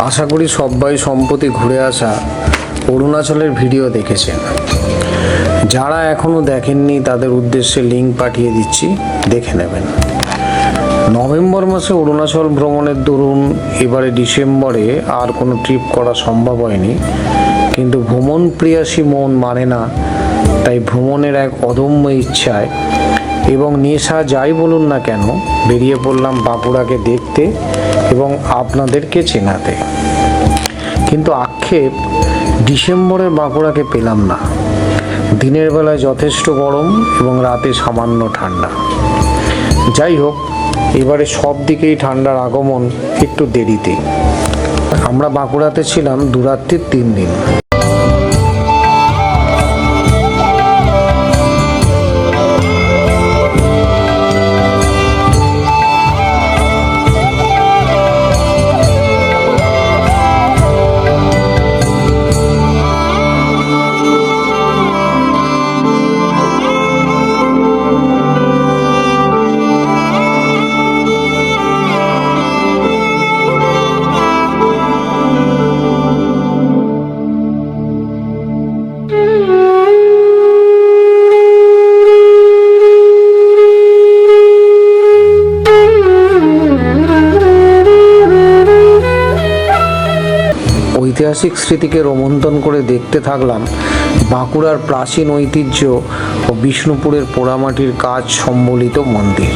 আশা করি সবাই সম্প্রতি ঘুরে আসা অরুণাচলের ভিডিও দেখেছেন। যারা এখনও দেখেননি তাদের উদ্দেশ্যে লিঙ্ক পাঠিয়ে দিচ্ছি, দেখে নেবেন। নভেম্বর মাসে অরুণাচল ভ্রমণের দরুন এবারে ডিসেম্বরে আর কোনো ট্রিপ করা সম্ভব হয়নি, কিন্তু ভ্রমণ প্রিয়াসী মন মানে না, তাই ভ্রমণের এক অদম্য ইচ্ছায় এবং নেশা যাই বলুন না কেন বেরিয়ে পড়লাম বাঁকুড়াকে দেখতে এবং আপনাদেরকে চেনাতে। কিন্তু আক্ষেপ, ডিসেম্বরের বাঁকুড়াকে পেলাম না। দিনের বেলায় যথেষ্ট গরম এবং রাতে সামান্য ঠান্ডা। যাই হোক, এবারে সব দিকেই ঠান্ডার আগমন একটু দেরিতে। আমরা বাঁকুড়াতে ছিলাম দুরাত্রির 3 দিন। ঐতিহাসিক স্মৃতিকে রোমন্থন করে দেখতে থাকলাম বাঁকুড়ার প্রাচীন ঐতিহ্য ও বিষ্ণুপুরের পোড়ামাটির কাজ সম্বলিত মন্দির,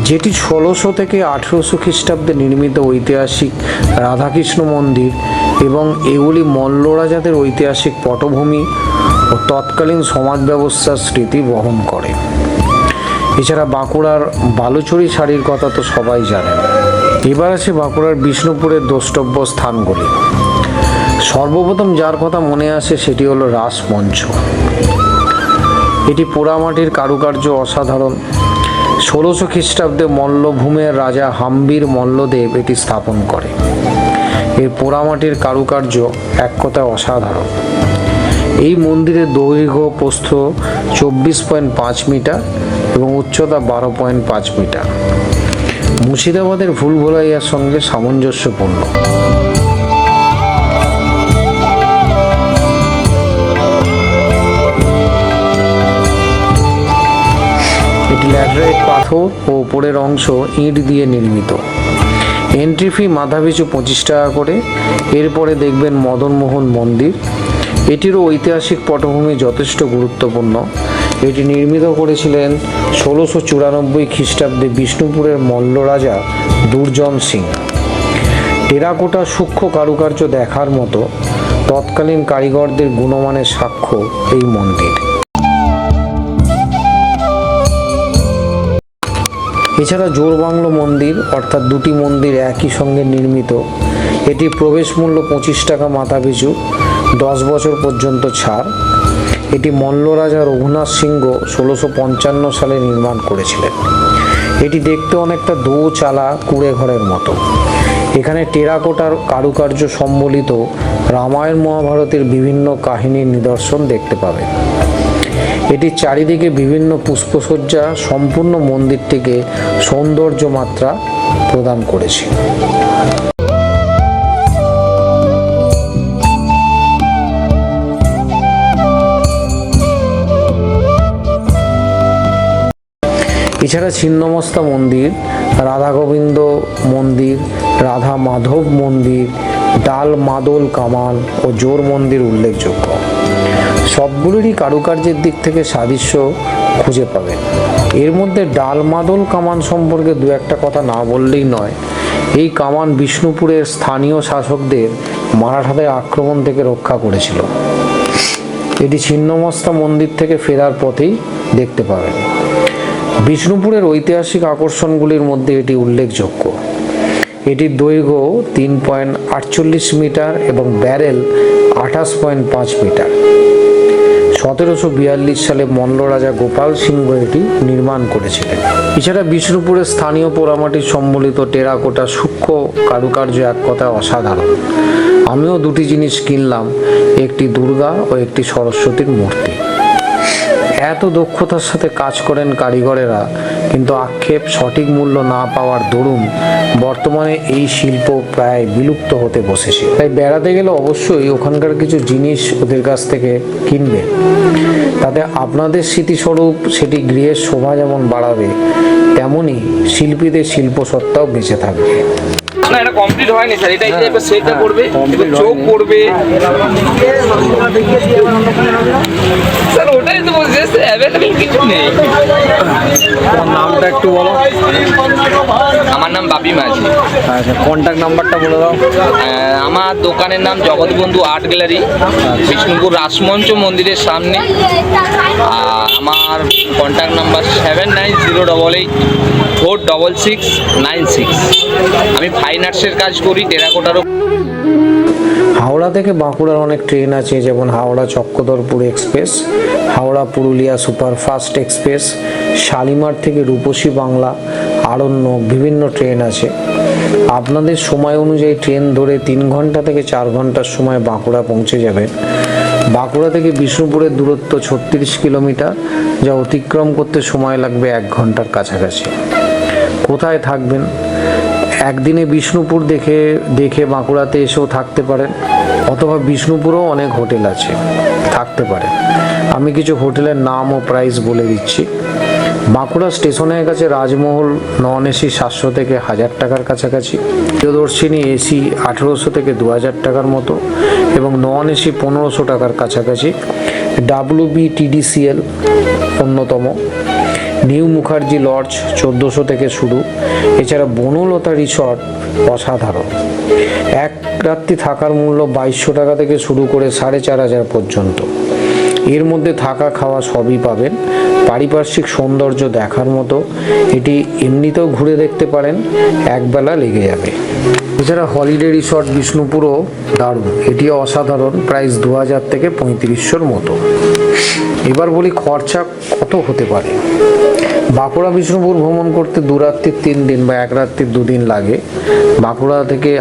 যেটি 1600 থেকে 1800 খ্রিস্টাব্দে নির্মিত ঐতিহাসিক রাধাকৃষ্ণ মন্দির এবং এগুলি মল্ল রাজাদের ঐতিহাসিক পটভূমি ও তৎকালীন সমাজ ব্যবস্থার স্মৃতি বহন করে। এছাড়া বাঁকুড়ার বালুচরী শাড়ির কথা তো সবাই জানেন। এবার আছে বাঁকুড়ার বিষ্ণুপুরের দ্রষ্টব্য স্থানগুলি। সর্বপ্রথম যার কথা মনে আসে সেটি হলো রাসমঞ্চ। এটি পোড়ামাটির কারুকার্য অসাধারণ। 1600 খ্রিস্টাব্দে মল্লভূমের রাজা হাম্বির মল্লদেব এটি স্থাপন করে। এর পোড়ামাটির কারুকার্য এক কথায় অসাধারণ। এই মন্দিরের দৈর্ঘ্য প্রস্থ 24.5 মিটার এবং উচ্চতা 12.5 মিটার। মুর্শিদাবাদের ভুলভুলাইয়ার সঙ্গে সামঞ্জস্যপূর্ণ। এটি ল্যাটেরাইট পাথর ও উপরের অংশ ইট দিয়ে নির্মিত। এন্ট্রি ফি মাথাপিছু 25 টাকা করে। এরপরে দেখবেন মদনমোহন মন্দির। এটিরও ঐতিহাসিক পটভূমি যথেষ্ট গুরুত্বপূর্ণ। এটি নির্মিত করেছিলেন 1694 খ্রিস্টাব্দে বিষ্ণুপুরের মল্ল রাজা দুর্জন সিং। টেরাকোটা সূক্ষ্ম কারুকার্য দেখার মতো। তৎকালীন কারিগরদের গুণমানের সাক্ষ্য এই মন্দির। এছাড়া জোরবাংলো মন্দির, অর্থাৎ দুটি মন্দির একই সঙ্গে নির্মিত। এটি প্রবেশ মূল্য 25 টাকা মাথাপিছু, 10 বছর পর্যন্ত ছাড়। এটি মল্ল রাজা রঘুনাথ সিংহ 1655 সালে নির্মাণ করেছিলেন। এটি দেখতে অনেকটা দোচালা কুঁড়ে ঘরের মতো। এখানে টেরাকোটার কারুকার্য সম্বলিত রামায়ণ মহাভারতের বিভিন্ন কাহিনীর নিদর্শন দেখতে পাবেন। এটির চারিদিকে বিভিন্ন পুষ্পসজ্জা সম্পূর্ণ মন্দিরটিকে সৌন্দর্য মাত্রা প্রদান করেছে। এছাড়া ছিন্নমস্তা মন্দির, রাধা গোবিন্দ মন্দির, রাধা মাধব মন্দির, ডাল মাদল কামান ও জোর মন্দির উল্লেখযোগ্য। সবগুলোরই কারুকার্যের দিক থেকে সাদৃশ্য খুঁজে পাবেন। এর মধ্যে ডাল মাদল কামান সম্পর্কে দু একটা কথা না বললেই নয়। এই কামান বিষ্ণুপুরের স্থানীয় শাসকদের মারাঠাদের আক্রমণ থেকে রক্ষা করেছিল। এটি ছিন্নমস্তা মন্দির থেকে ফেরার পথেই দেখতে পাবেন। বিষ্ণুপুরের ঐতিহাসিক আকর্ষণগুলির মধ্যে এটি উল্লেখযোগ্য। এটির দৈর্ঘ্য 3.48 মিটার এবং ব্যারেল 28.5 মিটার। 1742 সালে মল্ল রাজা গোপাল সিংহ এটি নির্মাণ করেছিলেন। এছাড়া বিষ্ণুপুরের স্থানীয় পোড়ামাটির সম্বলিত টেরাকোটা সূক্ষ্ম কারুকার্য এক কথায় অসাধারণ। আমিও দুটি জিনিস কিনলাম, একটি দুর্গা ও একটি সরস্বতীর মূর্তি। এত দক্ষতার সাথে কাজ করেন কারিগরেরা, কিন্তু আক্ষেপ সঠিক মূল্য না পাওয়ার দরুন বর্তমানে এই শিল্প প্রায় বিলুপ্ত হতে বসেছে। তাই বেড়াতে গেলে অবশ্যই ওখানকার কিছু জিনিস ওদের কাছ থেকে কিনবে, তাতে আপনাদের স্মৃতিস্বরূপ সেটি গৃহের শোভা যেমন বাড়াবে, তেমনি শিল্পীদের শিল্পসত্তাও বেঁচে থাকবে। না, এটা কমপ্লিট হয়নি স্যার। এটা এবার সেটটা করবে, এবার চোখ করবে স্যার। ওটাই তো বলছি, অ্যাভেলেবেল কিছু নেই। তোমার নামটা একটু বলো। আমার নাম বাপি মাঝি। আচ্ছা, কন্ট্যাক্ট নাম্বারটা বলে দাও। আমার দোকানের নাম জগৎবন্ধু আর্ট গ্যালারি, বিষ্ণুপুর রাসমঞ্চ মন্দিরের সামনে। আমার কন্ট্যাক্ট নাম্বার 7908846696। আমি ফাইন আর্টসের কাজ করি, টেরাকোটারও। হাওড়া থেকে বাঁকুড়ার অনেক ট্রেন আছে, যেমন Howrah Chakradharpur express, Howrah Purulia superfast express, Shalimar থেকে রূপসী বাংলা, আরণ্যক, বিভিন্ন ট্রেন আছে। আপনাদের সময় অনুযায়ী ট্রেন ধরে 3 ঘন্টা থেকে 4 ঘন্টার সময় বাঁকুড়া পৌঁছে যাবেন। বাঁকুড়া থেকে বিষ্ণুপুরের দূরত্ব 36 কিলোমিটার, যা অতিক্রম করতে সময় লাগবে 1 ঘন্টার কাছাকাছি। কোথায় থাকবেন? একদিনে বিষ্ণুপুর দেখে বাঁকুড়াতে এসেও থাকতে পারেন, অথবা বিষ্ণুপুরেও অনেক হোটেল আছে, থাকতে পারেন। আমি কিছু হোটেলের নাম ও প্রাইস বলে দিচ্ছি। বাঁকুড়া স্টেশনের কাছে রাজমহল নন এসি 700 থেকে 1000 টাকার কাছাকাছি, প্রিয়দর্শিনী এসি 1800 থেকে 2000 টাকার মতো, এবং নন এসি 1500 টাকার কাছাকাছি। WBTDCL অন্যতম। নিউ মুখার্জি লজ 1400 থেকে শুরু। এছাড়া বনলতা রিসর্ট অসাধারণ। এক রাত্রি থাকার মূল্য 2200 টাকা থেকে শুরু করে 4500 পর্যন্ত। এর মধ্যে থাকা খাওয়া সবই পাবেন। পারিপার্শ্বিক সৌন্দর্য দেখার মতো, এটি এমনিতেও ঘুরে দেখতে পারেন, একবেলা লেগে যাবে। এছাড়া হলিডে রিসর্ট বিষ্ণুপুরও দারুণ, এটি অসাধারণ, প্রাইস 2000 থেকে 3500 মতো। এবার বলি খরচা কত হতে পারে। বাঁকুড়া বিষ্ণুপুর ভ্রমণ করতে 2 রাত্রির 3 দিন বা 1 রাত্রির 2 দিন লাগে।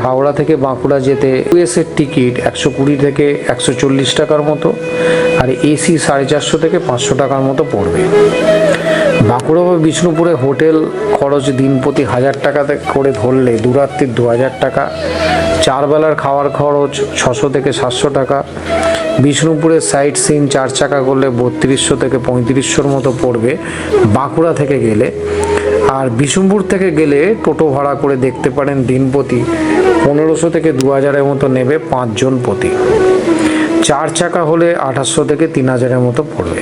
হাওড়া থেকে বাঁকুড়া যেতে ইউএসের টিকিট 120 থেকে 140 টাকার মতো, আর এসি 450 থেকে 500 টাকার মতো পড়বে। বাঁকুড়া বা বিষ্ণুপুরে হোটেল খরচ দিন প্রতি 1000 টাকা করে ধরলে 2 রাত্রির 2000 টাকা। 4 বেলার খাওয়ার খরচ 600 থেকে 700 টাকা। বিষ্ণুপুরে সাইট সিন 4 চাকা করলে 3200 থেকে 3500 মতো পড়বে বাঁকুড়া থেকে গেলে। আর বিষ্ণুপুর থেকে গেলে টোটো ভাড়া করে দেখতে পারেন, দিন প্রতি 1500 থেকে 2000-এর মতো নেবে 5 জন প্রতি। 4 চাকা হলে 2800 থেকে 3000-এর মতো পড়বে।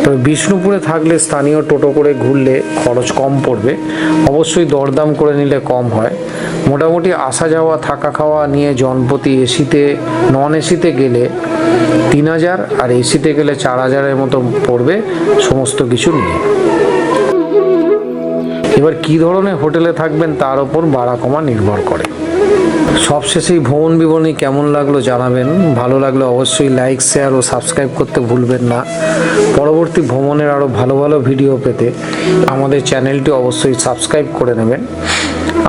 তবে বিষ্ণুপুরে থাকলে স্থানীয় টোটো করে ঘুরলে খরচ কম পড়বে, অবশ্যই দরদাম করে নিলে কম হয়। মোটামুটি আসা যাওয়া থাকা খাওয়া নিয়ে জনপ্রতি নন এসিতে গেলে 3000, আর এসিতে গেলে 4000-এর মতো পড়বে সমস্ত কিছু নিয়ে। এবার কি ধরনের হোটেলে থাকবেন তার উপর বাড়া কমা নির্ভর করে। সবশেষে ভ্রমণ বিবরণী কেমন লাগলো জানাবেন। ভালো লাগলে অবশ্যই লাইক, শেয়ার ও সাবস্ক্রাইব করতে ভুলবেন না। পরবর্তী ভ্রমণের আরও ভালো ভালো ভিডিও পেতে আমাদের চ্যানেলটি অবশ্যই সাবস্ক্রাইব করে নেবেন।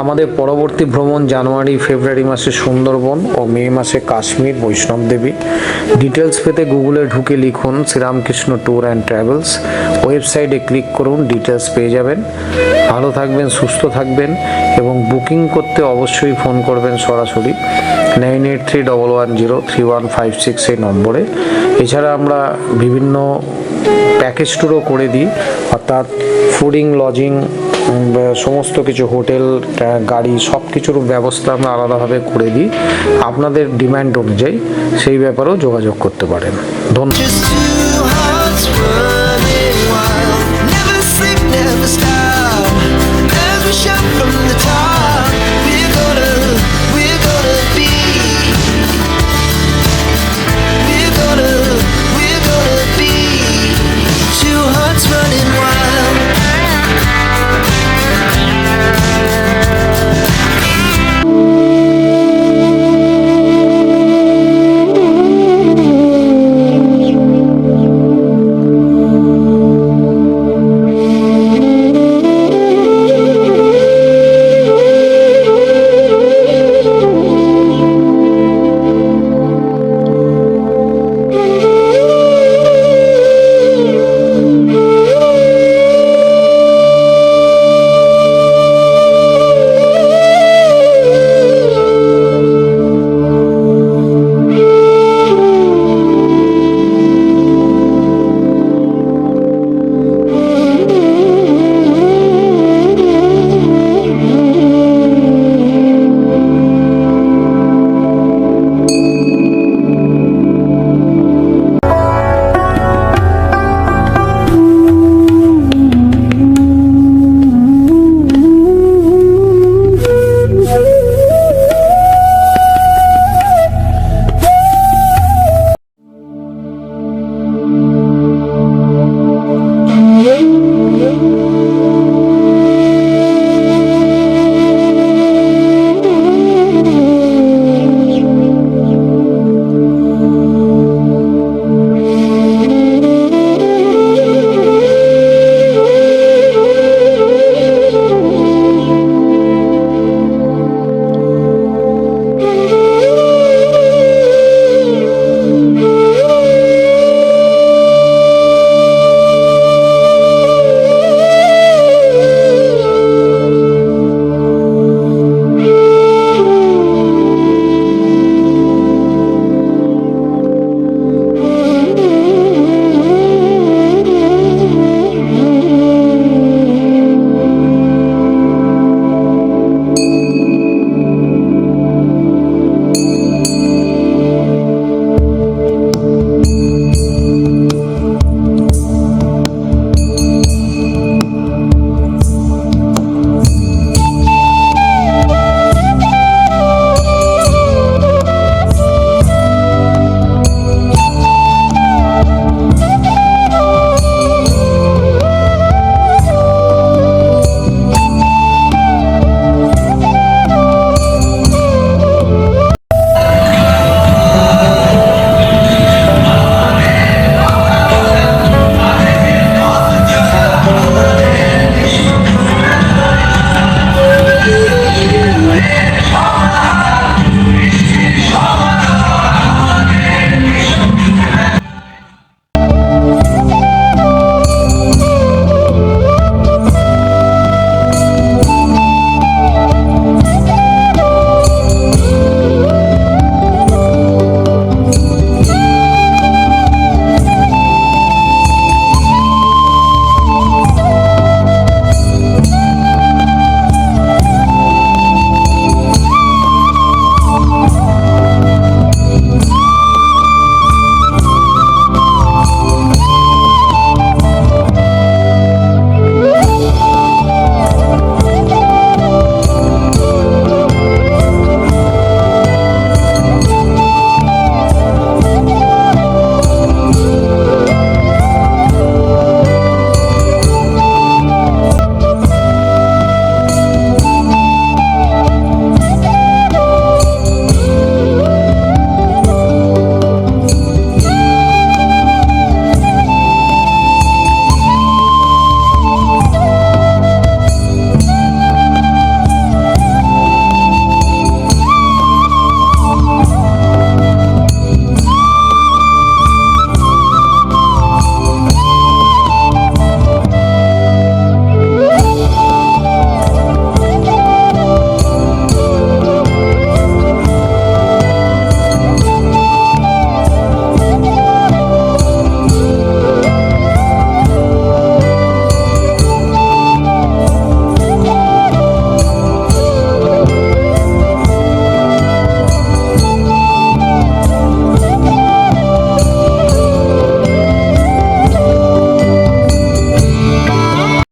আমাদের পরবর্তী ভ্রমণ জানুয়ারি ফেব্রুয়ারি মাসে সুন্দরবন ও মে মাসে কাশ্মীর বৈষ্ণব দেবী। ডিটেলস পেতে গুগলে ঢুকে লিখুন শ্রীরামকৃষ্ণ ট্যুর অ্যান্ড ট্রাভেলস, ওয়েবসাইটে ক্লিক করুন, ডিটেলস পেয়ে যাবেন। ভালো থাকবেন, সুস্থ থাকবেন, এবং বুকিং করতে অবশ্যই ফোন করবেন সরাসরি 9831103156 এই নম্বরে। এছাড়া আমরা বিভিন্ন প্যাকেজ ট্যুরও করে দিই, অর্থাৎ ফুডিং, লজিং, সমস্ত কিছু হোটেল, গাড়ি, সব কিছুর ব্যবস্থা আমরা আলাদাভাবে করে দিই। আপনাদের ডিমান্ড অনুযায়ী সেই ব্যাপারেও যোগাযোগ করতে পারেন। ধন্যবাদ।